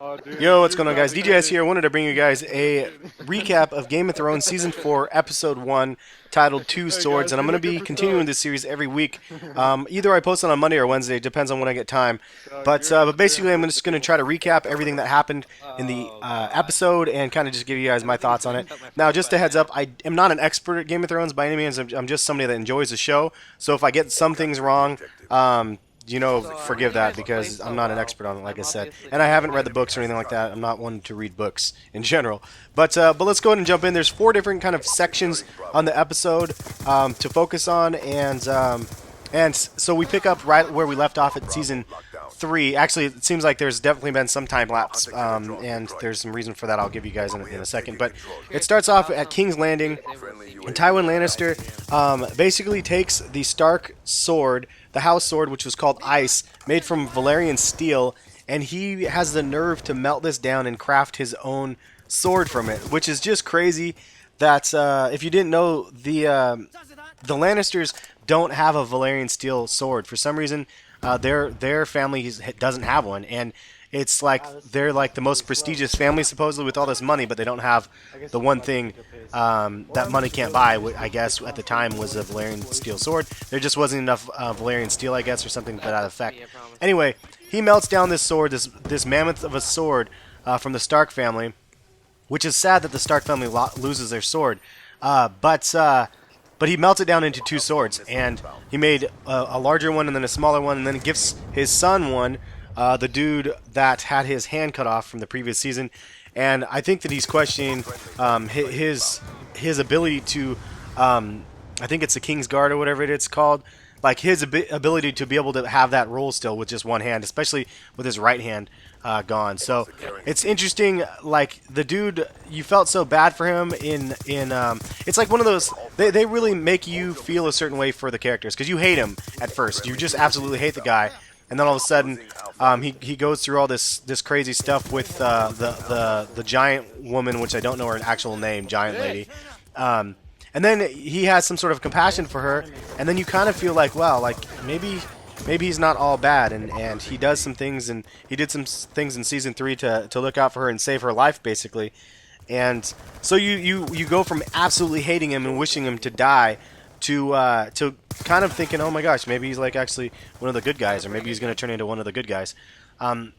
Oh, dude, Yo, what's you going on, got guys? me DJS ready. here. I wanted to bring you guys a recap of Game of Thrones Season 4, Episode 1, titled Two Hey Swords. guys, And I'm be going to looking be for continuing swords. this series every week. Either I post it on Monday or Wednesday, depends on when I get time. Dog, But you're basically, I'm in just going to try to recap everything that happened in the Oh God. episode and kind of just give you guys my thoughts on it. Fucked up my Now, first just a fight heads now. up, I am not an expert at Game of Thrones by any means. I'm just somebody that enjoys the show. So if I get some things wrong, So how forgive do you that guys play because I'm not an solo? expert on it, like I I'm said, obviously and I new. haven't read the books or anything like that. I'm not one to read books in general. But let's go ahead and jump in. There's four different kind of sections on the episode to focus on, and so we pick up right where we left off at season 3. Actually, it seems like there's definitely been some time lapse, and there's some reason for that. I'll give you guys in a second. But it Okay, starts off how at come King's Landing. they were And secret Tywin before I Lannister see them? basically takes the Stark sword, the House sword, which was called Ice, made from Valyrian Steel, and he has the nerve to melt this down and craft his own sword from it, which is just crazy. That if you didn't know, the Lannisters don't have a Valyrian Steel sword for some reason. Their family doesn't have one, and it's like they're like the most prestigious family supposedly with all this money, but they don't have the one thing that money can't buy. I guess at the time was a Valyrian steel sword. There just wasn't enough Valyrian steel, I guess, or something to that effect. Me, I promise. Anyway, he melts down this sword, this mammoth of a sword from the Stark family, which is sad that the Stark family loses their sword. But he melts it down into two swords, and he made a larger one and then a smaller one, and then he gives his son one, the dude that had his hand cut off from the previous season. And I think that he's questioning his ability to, I think it's the King's Guard or whatever it's called, like his ability to be able to have that role still with just one hand, especially with his right hand gone. So it's interesting. Like the dude, you felt so bad for him in. It's like one of those. They really make you feel a certain way for the characters because you hate him at first. You just absolutely hate the guy, and then all of a sudden, he goes through all this crazy stuff with the giant woman, which I don't know her actual name, giant lady. And then he has some sort of compassion for her, and then you kind of feel like, wow, like maybe he's not all bad, and he does some things, and he did some things in season 3 to look out for her and save her life, basically. And so you go from absolutely hating him and wishing him to die to kind of thinking, oh my gosh, maybe he's like actually one of the good guys, or maybe he's going to turn into one of the good guys. Um,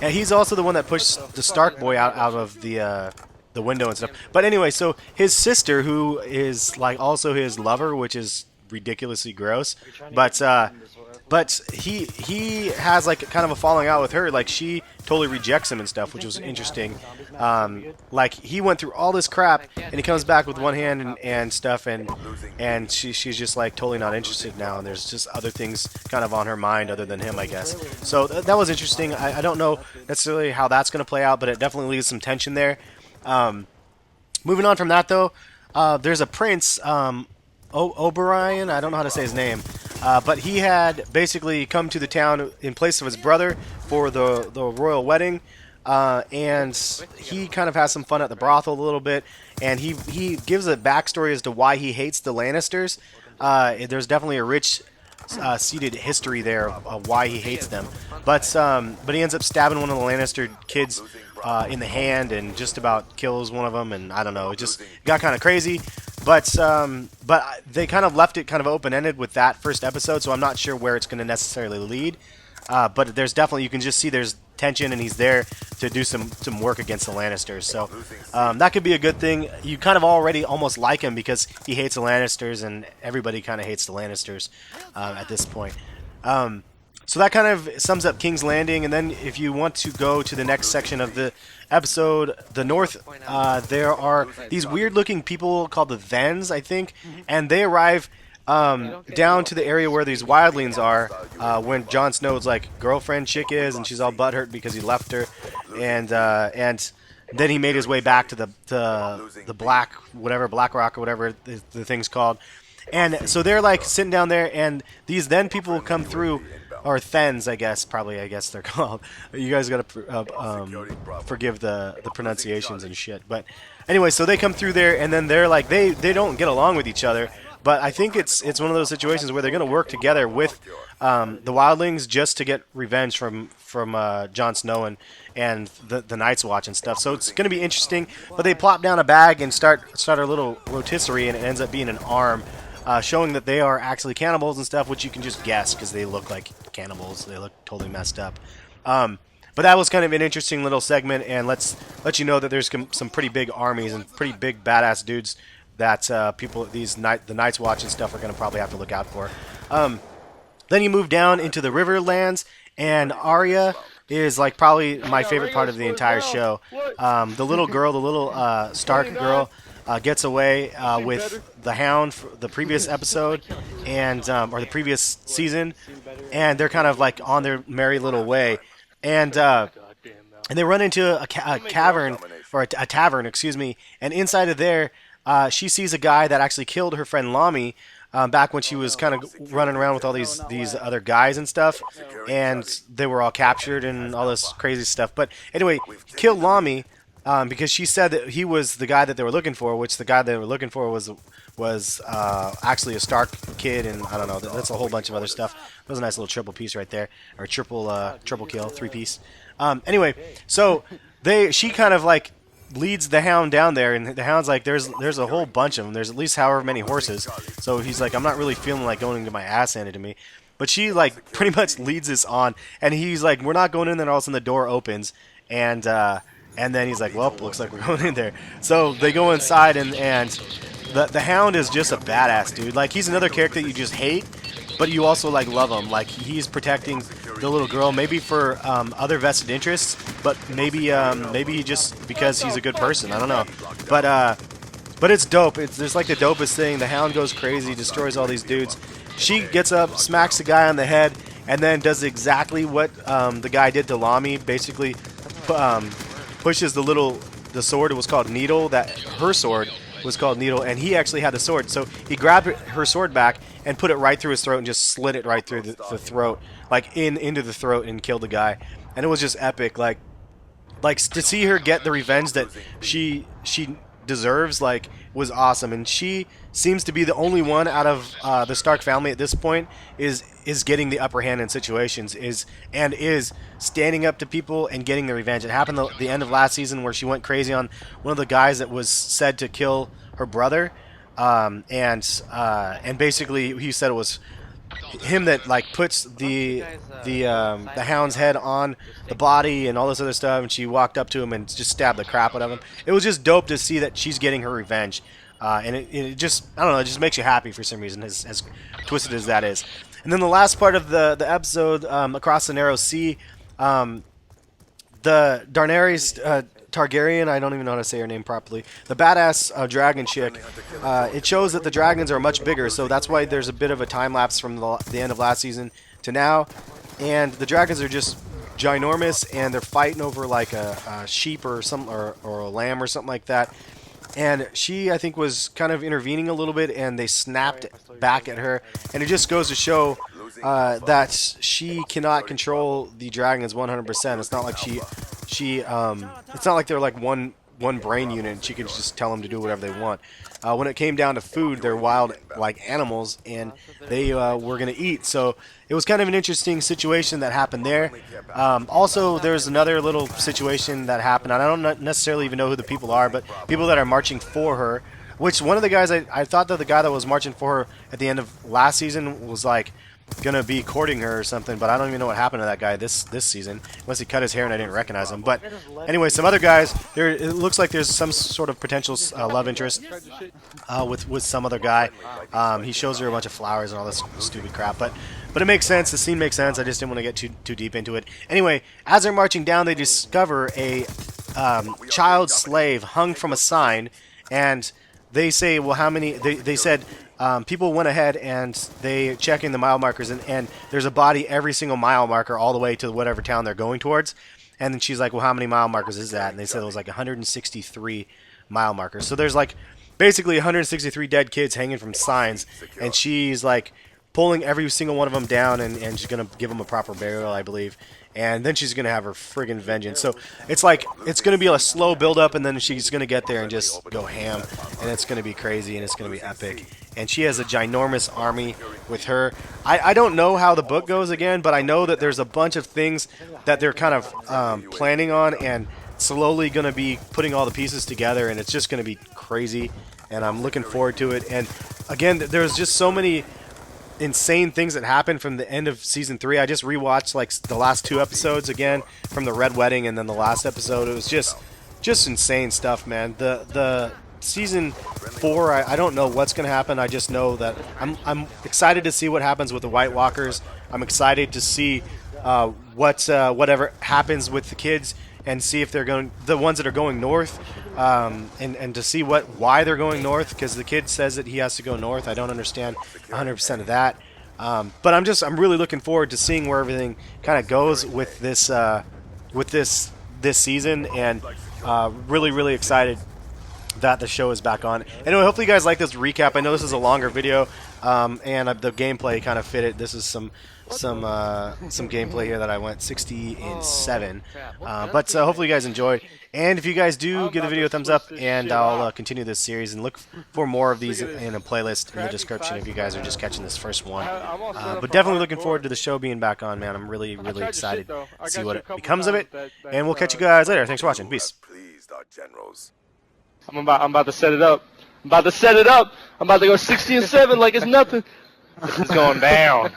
and he's also the one that pushed the Stark boy out of the window and stuff. But anyway, so his sister, who is like also his lover, which is ridiculously gross, but he has like kind of a falling out with her. Like she totally rejects him and stuff, which was interesting. Like he went through all this crap and he comes back with one hand and stuff, and she's just like totally not interested now. And there's just other things kind of on her mind other than him, I guess. So that was interesting. I don't know necessarily how that's going to play out, but it definitely leaves some tension there. Moving on from that, though, there's a prince, Oberyn. I don't know how to say his name, but he had basically come to the town in place of his brother for the royal wedding, and he kind of has some fun at the brothel a little bit, and he gives a backstory as to why he hates the Lannisters. There's definitely a rich seated history there of why he hates them. But he ends up stabbing one of the Lannister kids in the hand and just about kills one of them. And I don't know, it just got kind of crazy. But they kind of left it kind of open ended with that first episode, so I'm not sure where it's going to necessarily lead. But there's definitely, you can just see there's tension, and he's there to do some work against the Lannisters. So that could be a good thing. You kind of already almost like him because he hates the Lannisters, and everybody kind of hates the Lannisters at this point. So that kind of sums up King's Landing, and then if you want to go to the next section of the episode, the North, there are these weird-looking people called the Thenns, I think, and they arrive down to the area where these Wildlings are when Jon Snow's like girlfriend chick is, and she's all butthurt because he left her, and then he made his way back to the Black Rock or whatever the thing's called, and so they're like sitting down there, and these then people come through. Or Thenns, I guess they're called. You guys gotta forgive the pronunciations and shit. But anyway, so they come through there, and then they're like they don't get along with each other. But I think it's one of those situations where they're going to work together with the Wildlings just to get revenge from Jon Snow and the Night's Watch and stuff. So it's going to be interesting. But they plop down a bag and start a little rotisserie, and it ends up being an arm, showing that they are actually cannibals and stuff, which you can just guess because they look like cannibals. They look totally messed up. But that was kind of an interesting little segment, and let's let you know that there's some pretty big armies and pretty big badass dudes that the Night's Watch and stuff are going to probably have to look out for. Then you move down into the Riverlands, and Arya is like probably my favorite part of the entire show. The little girl, the little Stark girl, gets away with the Hound for the previous episode, and or the previous season, and they're kind of like on their merry little way, and they run into a cavern or a tavern, excuse me, and inside of there, she sees a guy that actually killed her friend Lommy back when she was kind of running around with all these other guys and stuff, and they were all captured and all this crazy stuff. But anyway, he killed Lommy because she said that he was the guy that they were looking for, which the guy they were looking for was actually a Stark kid, and I don't know, that's a whole bunch of other stuff. It was a nice little triple piece right there, or triple kill, 3-piece. Anyway, so she kind of like leads the Hound down there, and the Hound's like, there's a whole bunch of them. There's at least however many horses. So he's like, I'm not really feeling like going to my ass handed to me. But she like pretty much leads us on, and he's like, we're not going in there. And all of a sudden the door opens, and then he's like, well, looks like we're going in there. So they go inside, and the Hound is just a badass dude. Like, he's another character that you just hate, but you also like love him. Like, he's protecting the little girl, maybe for other vested interests, but maybe just because he's a good person. I don't know, but it's dope. There's like the dopest thing. The Hound goes crazy, destroys all these dudes. She gets up, smacks the guy on the head, and then does exactly what the guy did to Lommy. Basically, pushes the sword. It was called Needle. That her sword was called Needle, and he actually had the sword. So he grabbed her sword back and put it right through his throat and just slit it right through the throat, like into the throat, and killed the guy. And it was just epic. Like to see her get the revenge that she deserves, like, was awesome. And she seems to be the only one out of the Stark family at this point is getting the upper hand in situations, is standing up to people and getting the revenge. It happened at the end of last season where she went crazy on one of the guys that was said to kill her brother, and basically he said it was him that like puts the Hound's head on the body and all this other stuff, and she walked up to him and just stabbed the crap out of him. It was just dope to see that she's getting her revenge, and it just, I don't know, it just makes you happy for some reason, as twisted as that is. And then the last part of the episode, across the narrow sea, the Danaries Targaryen, I don't even know how to say her name properly, the badass dragon chick, it shows that the dragons are much bigger, so that's why there's a bit of a time lapse from the end of last season to now, and the dragons are just ginormous, and they're fighting over like a sheep or a lamb or something like that. And she, I think, was kind of intervening a little bit, and they snapped back at her. And it just goes to show that she cannot control the dragons 100%. It's not like it's not like they're like one brain unit, and she can just tell them to do whatever they want. When it came down to food, they're wild like animals, and they were going to eat. So it was kind of an interesting situation that happened there. Also, there's another little situation that happened. I don't necessarily even know who the people are, but people that are marching for her. Which one of the guys, I thought that the guy that was marching for her at the end of last season was like gonna be courting her or something, but I don't even know what happened to that guy this season, unless he cut his hair and I didn't recognize him. But anyway, some other guys, it looks like there's some sort of potential love interest with some other guy. He shows her a bunch of flowers and all this stupid crap, but it makes sense. The scene makes sense. I just didn't want to get too deep into it. Anyway, as they're marching down, they discover a child slave hung from a sign, and they say, well, how many? They said. People went ahead and they checking the mile markers, and there's a body every single mile marker all the way to whatever town they're going towards. And then she's like, well, how many mile markers is that? And they said it was like 163 mile markers. So there's like basically 163 dead kids hanging from signs, and she's like pulling every single one of them down, and she's going to give them a proper burial, I believe. And then she's going to have her friggin' vengeance. So it's like, it's going to be a slow build up, and then she's going to get there and just go ham. And it's going to be crazy, and it's going to be epic. and she has a ginormous army with her. I don't know how the book goes again, but I know that there's a bunch of things that they're kind of planning on and slowly going to be putting all the pieces together, and it's just going to be crazy, and I'm looking forward to it. And again, there's just so many insane things that happened from the end of season 3. I just rewatched like the last 2 episodes again from the Red Wedding, and then the last episode. It was just insane stuff, man. The season 4, I don't know what's going to happen. I just know that I'm excited to see what happens with the White Walkers. I'm excited to see whatever happens with the kids, and see if they're going, the ones that are going north, and to see why they're going north, because the kid says that he has to go north. I don't understand 100% of that, but I'm really looking forward to seeing where everything kind of goes with this season, and really excited that the show is back on. Anyway, hopefully you guys like this recap. I know this is a longer video, and the gameplay kind of fit it. This is some gameplay here that I went 60 and 7, but hopefully you guys enjoyed. And if you guys do, give the video a thumbs up, and I'll continue this series and look for more of these in a playlist in the description if you guys are just catching this first one. But definitely looking forward to the show being back on, man. I'm really excited to see what becomes of it, and we'll catch you guys later. Thanks for watching. Peace. I'm about to set it up. I'm about to go 60 and 7 like it's nothing. It's going down.